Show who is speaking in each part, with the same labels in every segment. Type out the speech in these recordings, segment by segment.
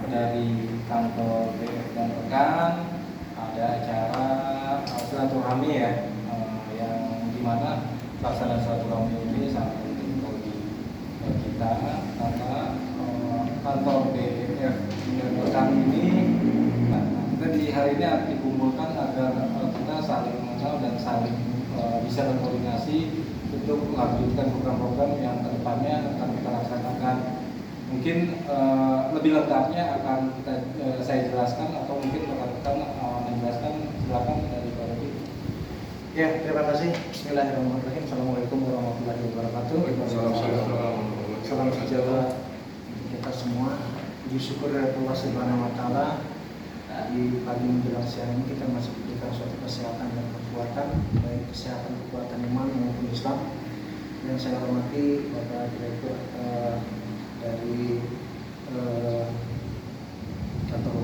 Speaker 1: dari kantor BF dan rekan ada acara silaturahmi ya, yang dimana pelaksanaan silaturahmi ini sangat penting bagi kita karena kantor BF dan rekan ini kita di hari ini dikumpulkan agar kita saling mengenal dan saling bisa berkoordinasi untuk melanjutkan program-program yang kedepannya akan kita laksanakan. Mungkin lebih lengkapnya akan saya jelaskan atau mungkin rekan-rekan menjelaskan. Silakan dari Pak Rudi.
Speaker 2: Ya, terima kasih. Bismillahirrahmanirrahim. Assalamualaikum warahmatullahi wabarakatuh. Salam sejahtera kita semua. Puji syukur dari Allah Subhanahu Wa Taala. Di pagi menjelang siang ini kita masih diberikan suatu kesehatan dan kekuatan, baik kesehatan kekuatan iman maupun Islam. Yang saya hormati Bapak Direktur dari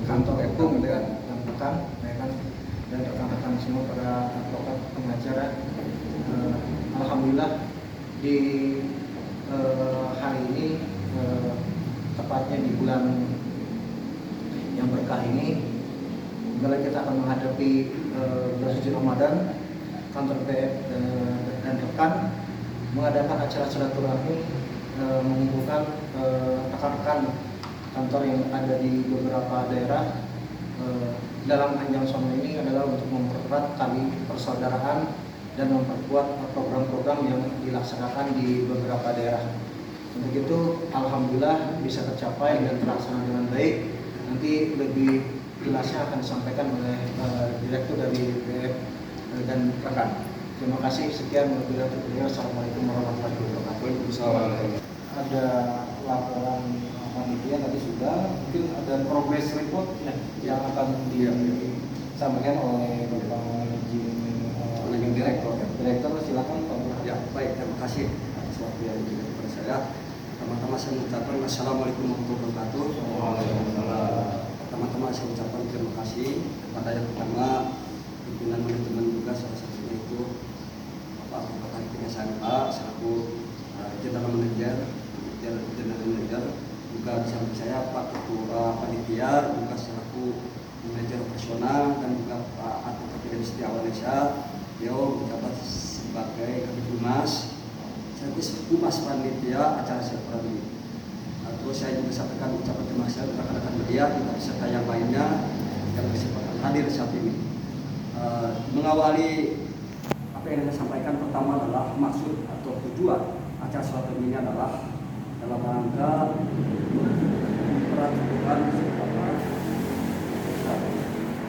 Speaker 2: kantor hukum dan rekan dan rekan-rekan semua para advokat pengacara. Alhamdulillah di hari ini tepatnya di bulan yang berkah ini, bila kita akan menghadapi bulan suci Ramadan, kantor BF dan rekan mengadakan acara silaturahmi, mengumpulkan rekan-rekan kantor yang ada di beberapa daerah. Dalam Anjang Sono ini adalah untuk mempererat tali persaudaraan dan memperkuat program-program yang dilaksanakan di beberapa daerah. Untuk itu alhamdulillah bisa tercapai dan terlaksana dengan baik. Nanti lebih jelasnya akan disampaikan oleh Direktur dari BF dan rekan. Terima kasih, sekian wabillahi taufiq. Assalamualaikum warahmatullahi wabarakatuh. Ada laporan panitia tadi sudah, mungkin ada progress report yang akan disampaikan oleh Bapak Managing Direktur. Silakan Pak.
Speaker 3: Ya, baik, terima kasih atas waktu yang diberikan kepada saya. Pertama-tama saya mengucapkan Assalamualaikum warahmatullahi wabarakatuh. Pertama-tama saya ucapkan terima kasih kepada yang pertama pimpinan manajemen juga, salah satunya itu Bapak Arifin SMK selaku General Manager, juga di samping saya Pak Ketua Panitia, juga selaku manajer operasional, dan juga Pak Advokat dari Setiawan Indonesia. Beliau menjabat sebagai Kabid Humas, Humas Panitia acara silaturahmi. Terus saya juga sampaikan ucapan terima kasih kepada rekan-rekan media dan peserta yang lainnya yang berkesempatan hadir saat ini. Mengawali apa yang saya sampaikan, pertama adalah maksud atau tujuan acara silaturahmi ini adalah dalam rangka memperhatikan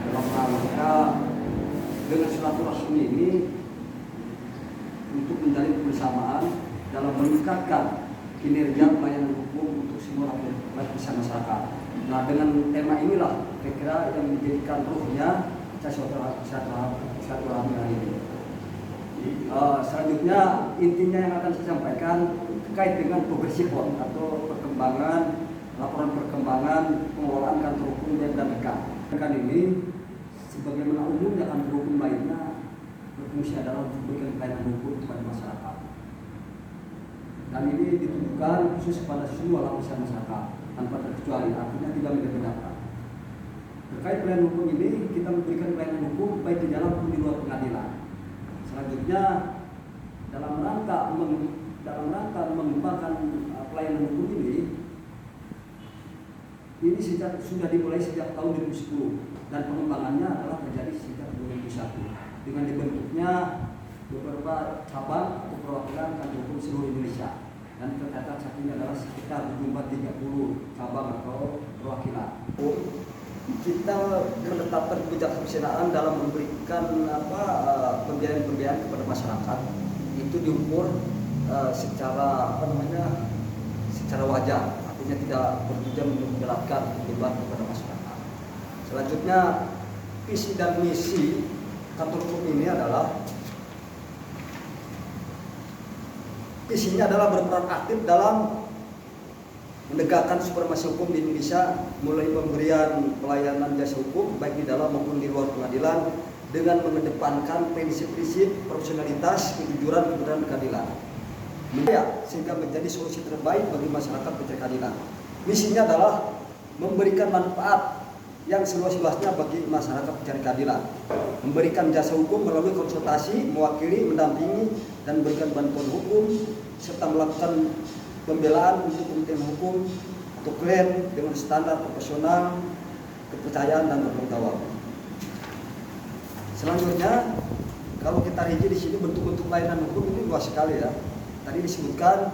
Speaker 3: dalam rangka dengan silaturahmi ini untuk menjalin kebersamaan dalam meningkatkan kinerja pelayanan hukum untuk semua lapisan masyarakat. Nah, dengan tema inilah kira-kira yang menjadikan ruhnya silaturahmi hari ini. Selanjutnya intinya yang akan saya sampaikan terkait dengan progress report atau laporan perkembangan pengelolaan kantor hukum dan rekan. Rekan ini sebagaimana umumnya kantor hukum lainnya berfungsi adalah untuk memberikan pelayanan hukum kepada masyarakat. Dan ini ditujukan khusus kepada semua lapisan masyarakat tanpa terkecuali, artinya tidak membedakan. Terkait pelayanan hukum ini, kita memberikan pelayanan hukum baik di dalam maupun di luar pengadilan. Selanjutnya dalam rangka mengembangkan pelayanan hukum ini sudah dimulai sejak tahun 2010 dan pengembangannya adalah terjadi sejak 2001 dengan dibentuknya beberapa cabang atau perwakilan kantor hukum seluruh Indonesia, dan tercatat saat ini adalah sekitar berjumlah 30 cabang atau perwakilan. Kita menetapkan kebijaksanaan dalam memberikan pembiayaan kepada masyarakat itu diukur secara wajar, artinya tidak bertujuan untuk menjelaskan beban kepada masyarakat. Selanjutnya visi dan misi kantor hukum ini adalah visinya adalah berperan aktif dalam menegakkan supremasi hukum di Indonesia, mulai pemberian pelayanan jasa hukum baik di dalam maupun di luar pengadilan dengan mengedepankan prinsip-prinsip profesionalitas, kejujuran, kebenaran, keadilan. Sehingga menjadi solusi terbaik bagi masyarakat pencari keadilan. Misinya adalah memberikan manfaat yang seluas-luasnya bagi masyarakat pencari keadilan, memberikan jasa hukum melalui konsultasi, mewakili, mendampingi, dan memberikan bantuan hukum, serta melakukan pembelaan untuk kepentingan hukum atau klien dengan standar profesional, kepercayaan, dan bertanggung jawab. Selanjutnya, kalau kita rinci di sini bentuk-bentuk pelayanan hukum ini luas sekali ya. Tadi disebutkan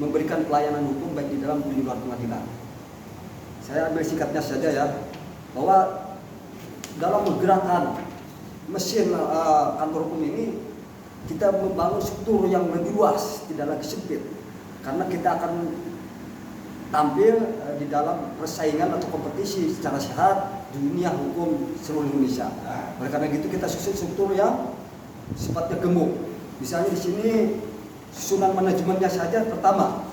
Speaker 3: memberikan pelayanan hukum baik di dalam maupun di luar pengadilan. Saya ambil sikapnya saja ya, bahwa dalam menggerakkan mesin kantor hukum ini kita membangun struktur yang lebih luas, tidak lagi sempit, karena kita akan tampil di dalam persaingan atau kompetisi secara sehat di dunia hukum seluruh Indonesia. Oleh karena itu kita susun struktur yang sifatnya gemuk. Misalnya di sini susunan manajemennya saja pertama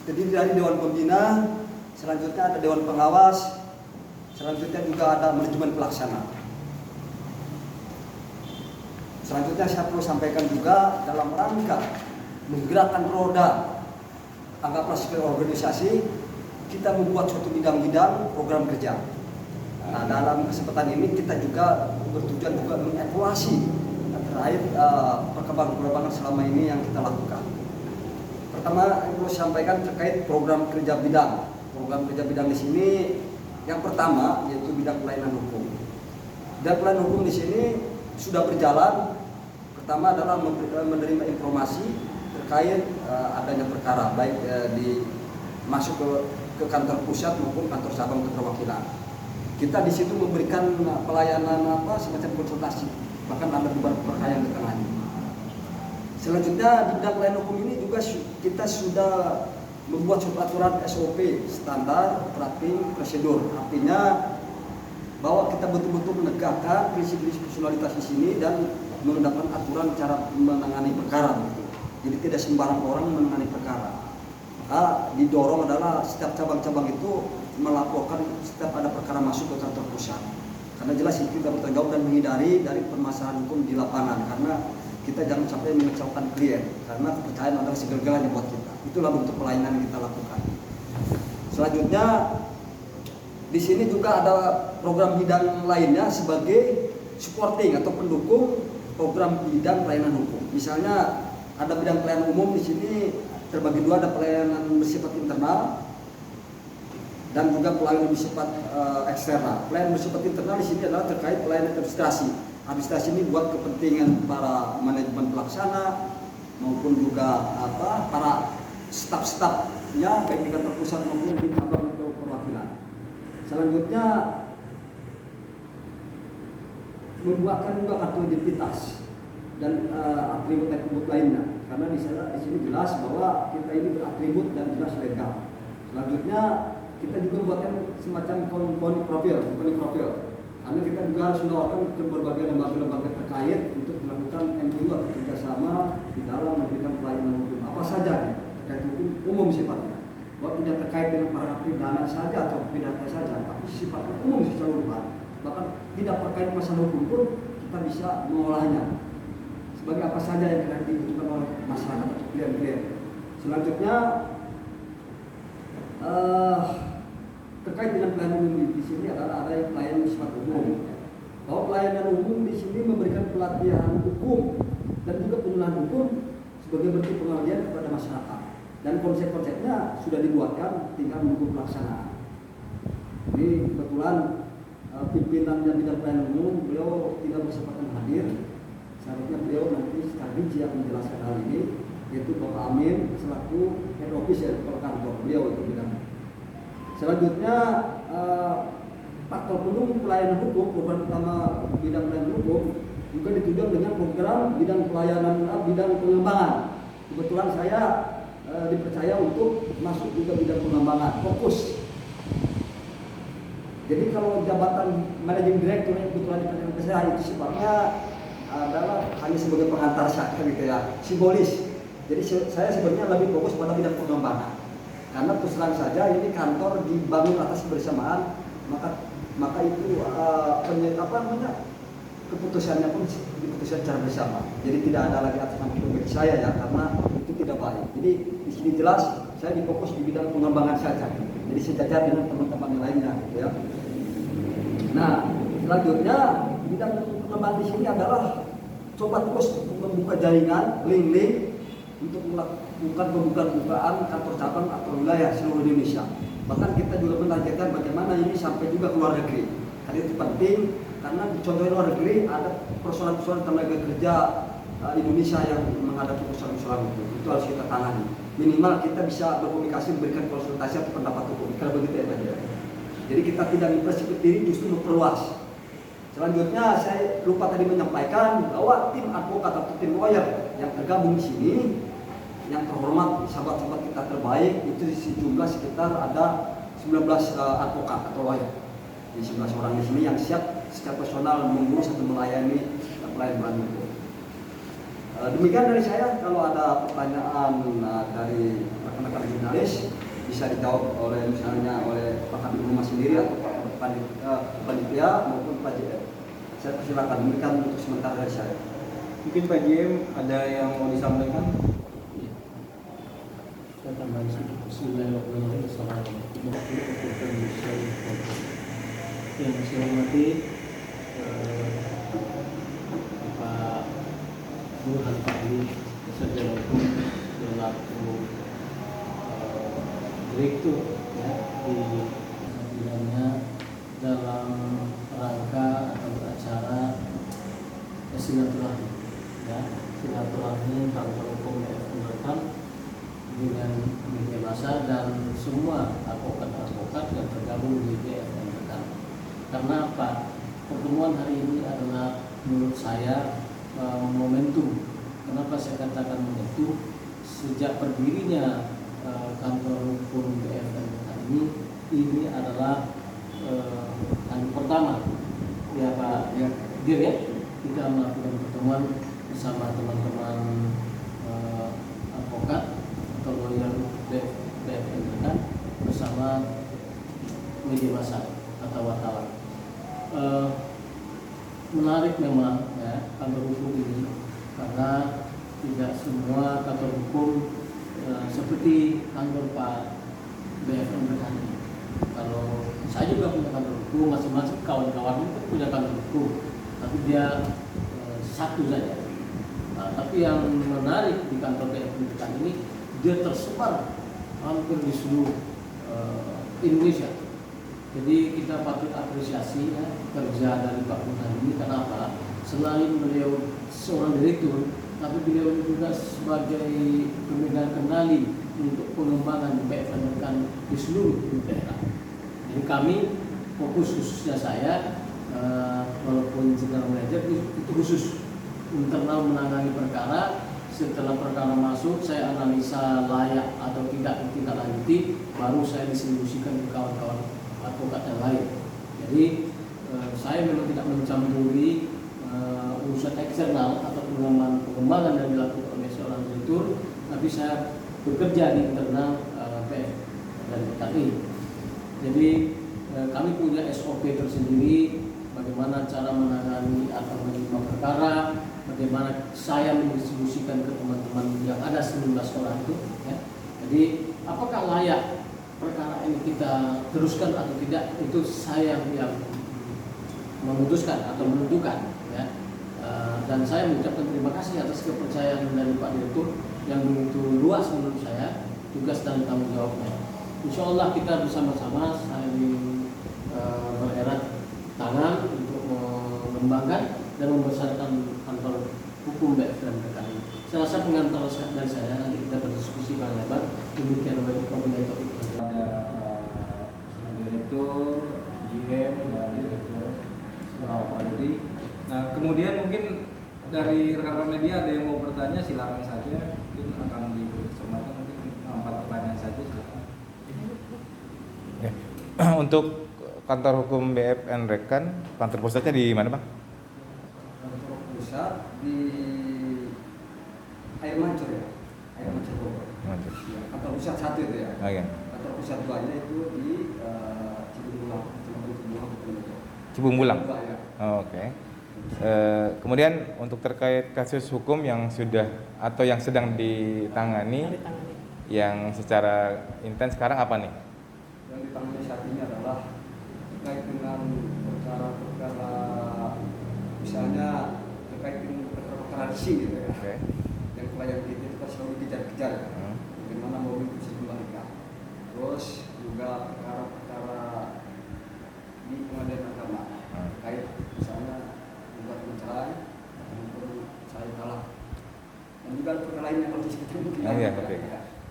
Speaker 3: terdiri dari Dewan Pembina, selanjutnya ada Dewan Pengawas, selanjutnya juga ada manajemen pelaksana. Selanjutnya saya perlu sampaikan juga dalam rangka menggerakkan roda, anggaplah sebagai organisasi, kita membuat suatu bidang-bidang program kerja. Nah, dalam kesempatan ini kita juga bertujuan juga mengevaluasi terkait perkembangan selama ini yang kita lakukan. Pertama, yang perlu saya sampaikan terkait program kerja bidang. Program kerja bidang di sini yang pertama yaitu bidang pelayanan hukum. Dan pelayanan hukum di sini sudah berjalan. Pertama adalah menerima informasi terkait adanya perkara baik masuk ke kantor pusat maupun kantor cabang keterwakilan. Kita di situ memberikan pelayanan semacam konsultasi, bahkan ada beberapa perkara yang ditangani. Selanjutnya di bidang pelayanan hukum ini juga kita sudah membuat suatu aturan SOP, standar operating prosedur. Artinya bahwa kita betul-betul menegakkan prinsip-prinsip profesionalitas di sini dan menetapkan aturan cara menangani perkara. Jadi tidak sembarang orang menangani perkara. Maka didorong adalah setiap cabang-cabang itu melaporkan setiap ada perkara masuk ke kantor pusat. Karena jelas itu kita bertanggung jawab dan menghindari dari permasalahan hukum di lapangan. Karena kita jangan sampai mengecewakan klien. Karena kepercayaan adalah segala-galanya buat kita. Itulah bentuk pelayanan yang kita lakukan. Selanjutnya di sini juga ada program bidang lainnya sebagai supporting atau pendukung program bidang pelayanan hukum. Misalnya ada bidang pelayanan umum di sini terbagi dua, ada pelayanan bersifat internal dan juga pelayanan bersifat eksternal. Pelayanan bersifat internal di sini adalah terkait pelayanan administrasi. Administrasi ini buat kepentingan para manajemen pelaksana maupun juga para staf-stafnya baik di kantor pusat maupun di kantor perwakilan. Selanjutnya membuatkan juga kartu identitas dan atribut-atribut lainnya, karena di sini jelas bahwa kita ini beratribut dan jelas legal. Selanjutnya kita juga membuatkan semacam company profil, karena kita juga harus menawarkan ke berbagai lembaga-lembaga terkait untuk melakukan MOU atau kerjasama di dalam memberikan pelayanan hukum apa saja terkait hukum umum sifatnya, bahwa tidak terkait dengan para pidana saja atau pidana saja, tapi sifatnya umum secara luas. Bahkan tidak terkait masalah hukum pun kita bisa mengolahnya sebagai apa saja yang dibutuhkan oleh masyarakat atau klien-klien. Selanjutnya terkait dengan pelayanan umum di sini adalah ada yang pelayanan bersifat umum. Bahwa pelayanan umum di sini memberikan pelatihan hukum dan juga penyuluhan hukum sebagai bentuk pengabdian kepada masyarakat. Dan konsep-konsepnya sudah dibuatkan, tinggal menunggu pelaksanaan. Ini kebetulan pimpinannya bidang pelayanan umum, beliau tidak berkesempatan hadir. Seharusnya beliau nanti secara rinci akan menjelaskan hal ini, yaitu Bapak Amin selaku head office ya, kepala kantor beliau itu bidang. Selanjutnya faktor pendukung pelayanan hukum, program utama bidang pelayanan hukum juga ditunjang dengan program bidang pelayanan bidang pengembangan. Kebetulan saya dipercaya untuk masuk juga bidang pengembangan, fokus. Jadi kalau jabatan managing director yang kebetulan dipercaya ke saya itu sifatnya adalah hanya sebagai pengantar saja gitu ya, simbolis. Jadi saya sebenarnya lebih fokus pada bidang pengembangan. Karena terus terang saja ini kantor dibangun atas kebersamaan, maka itu keputusannya pun diputuskan secara bersama. Jadi tidak ada lagi atas nama pribadi saya ya, karena itu tidak baik. Jadi di sini jelas saya difokus di bidang pengembangan saja. Jadi sejajar dengan teman-teman yang lainnya gitu ya. Nah, selanjutnya bidang pengembangan di sini adalah coba terus membuka jaringan, link-link untuk melakukan pembukaan kantor cabang atau wilayah seluruh Indonesia. Bahkan kita juga menargetkan bagaimana ini sampai juga ke luar negeri. Karena itu penting, karena contohnya luar negeri ada persoalan-persoalan tenaga kerja Indonesia yang menghadapi persoalan-persoalan itu harus kita tangani. Minimal kita bisa berkomunikasi, memberikan konsultasi atau pendapat hukum. Kalau begitu ya Pak. Jadi kita tidak mempersempit diri, justru memperluas. Selanjutnya saya lupa tadi menyampaikan bahwa tim advokat atau tim lawyer yang tergabung di sini, yang terhormat, sahabat-sahabat kita terbaik, itu jumlah sekitar ada 19 advokat atau lawyer. Di 11 orang di sini yang siap secara personal mengurus atau melayani pelayanan itu. Demikian dari saya. Kalau ada pertanyaan dari rekan-rekan jurnalis bisa dijawab oleh misalnya oleh Pak Kabid Humas sendiri atau Pak Panitia maupun Pak JM. Saya persilakan, demikian untuk sementara dari saya.
Speaker 1: Mungkin Pak JM ada yang mau disampaikan?
Speaker 4: Saya tambahin sedikit. Bismillahirrahmanirrahim. Assalamualaikum warahmatullahi wabarakatuh. Yang saya hormati Bapak Burhan Fahri, Sarjana Hukum selaku direktur ya di bidangnya dalam rangka atau acara silaturahmi ya, silaturahmi kantor hukum BFM dengan media massa dan semua advokat-advokat yang tergabung di BFM. Karena apa? Pertemuan hari ini adalah menurut saya momentum. Kenapa saya katakan momentum? Sejak berdirinya kantor hukum BFM ini adalah hari pertama ya Pak Dir ya, kita melakukan pertemuan bersama teman-teman advokat atau lawyer BFM bersama media massa atau wartawan. Menarik memang ya kantor hukum ini, karena tidak semua kantor hukum seperti kantor Pak BFM Rekan. Kalau saya juga punya kantor hukum, masing-masing kawan-kawan itu punya kantor hukum, tapi dia satu saja. Nah, tapi yang menarik di kantor BFM Rekan ini, dia tersebar hampir di seluruh Indonesia. Jadi kita patut apresiasi ya, kerja dari Pak Burhan ini. Kenapa? Selain beliau seorang direktur, tapi beliau juga sebagai pemegang kendali untuk pengembangan BFM Rekan di seluruh daerah. Jadi kami fokus, khususnya saya, walaupun general manager itu khusus internal menangani perkara. Setelah perkara masuk, saya analisa layak atau tidak ditindaklanjuti, baru saya distribusikan ke kawan-kawan advokat yang lain. Jadi saya memang tidak mencampuri urusan eksternal atau pengembangan yang dilakukan oleh seorang direktur, tapi saya bekerja di internal PF dan KI. Jadi kami punya SOP tersendiri, bagaimana cara menangani atau menerima perkara, bagaimana saya mendistribusikan ke teman-teman yang ada 19 orang itu ya. Jadi apakah layak perkara ini kita teruskan atau tidak, itu saya yang memutuskan atau menentukan ya. Dan saya mengucapkan terima kasih atas kepercayaan dari Pak Direktur yang begitu luas menurut saya tugas dan tanggung jawabnya. Insya Allah kita bersama-sama saling bererat tangan untuk mengembangkan dan membesarkan kantor hukum BFM Rekan. Saya rasa pengantar dari saya, nanti kita berdiskusi banyak lebar. Demikian wabillahi taufiq.
Speaker 1: Ada direktur, GM, dan direktur Pak. Nah, kemudian mungkin dari rekan-rekan media ada yang mau bertanya, silakan saja. Mungkin akan diberi kesempatan mungkin 4 pertanyaan saja. Silakan.
Speaker 5: Ya. Untuk kantor hukum BFM Rekan, kantor pusatnya di mana, Bang?
Speaker 3: Kantor pusat di Air Mancur ya, Air Mancur Bogor.
Speaker 5: Mancur.
Speaker 3: Ya, kantor pusat 1 itu ya.
Speaker 5: Oh, iya.
Speaker 3: Kantor pusat 2-nya itu di Cibungbulang,
Speaker 5: Cibungbulang.
Speaker 3: Ya.
Speaker 5: Oh, oke. Kemudian untuk terkait kasus hukum yang sudah atau yang sedang ditangani, yang secara intens sekarang apa nih?
Speaker 3: Yang racing gitu ya.
Speaker 5: Oke.
Speaker 3: Yang pelajar kita itu kan selalu dikejar-kejar, bagaimana mobil bisa dikembalikan. Terus juga perkara-perkara di pengadilan agama terkait misalnya buat mencerai maupun saya kalah, dan juga perkara lain yang harus kita mungkin.
Speaker 5: Iya, oke.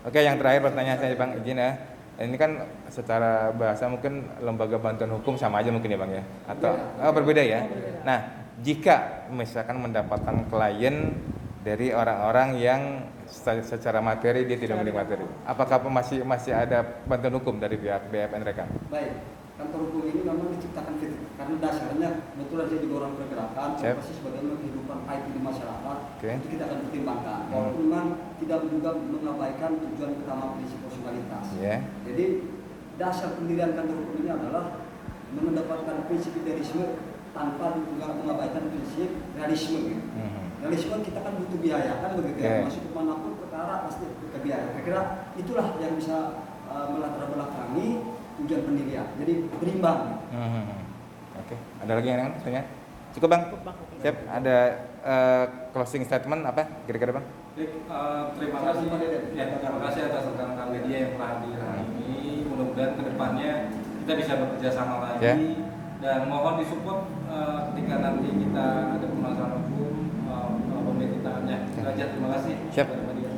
Speaker 5: Oke, yang terakhir pertanyaan saya Bang, izin ya. Ini kan secara bahasa mungkin lembaga bantuan hukum sama aja mungkin ya Bang ya? Atau berbeda ya? Nah, jika misalkan mendapatkan klien dari orang-orang yang secara materi dia tidak memiliki materi, apakah masih ada bantuan hukum dari pihak BFN Rekan?
Speaker 3: Baik, kantor hukum ini memang diciptakan karena dasarnya kebetulan saya juga orang pergerakan, pasti sebagaimana kehidupan IT di masyarakat, itu kita akan pertimbangkan. Walaupun memang tidak juga mengabaikan tujuan utama prinsip profesionalitas. Jadi dasar pendirian kantor hukum ini adalah mendapatkan prinsip idealisme tanpa juga mengabaikan prinsip realisme. Realisme kita kan butuh biaya kan begitu ya, masuk kemanapun perkara pasti butuh biaya. Kira-kira itulah yang bisa melatar belakangi tujuan pendirian. Jadi berimbang.
Speaker 5: Oke. Ada lagi yang tanya? Cukup Bang? Siap. Ada closing statement apa kira-kira Bang?
Speaker 1: Terima kasih terima kasih atas rekan-rekan media yang telah hadir hari ini. Mudah-mudahan kedepannya kita bisa bekerja sama lagi dan mohon disupport ketika nanti kita ada permasalahan hukum pemerintahannya. Terima kasih.
Speaker 5: Siap.
Speaker 1: Media.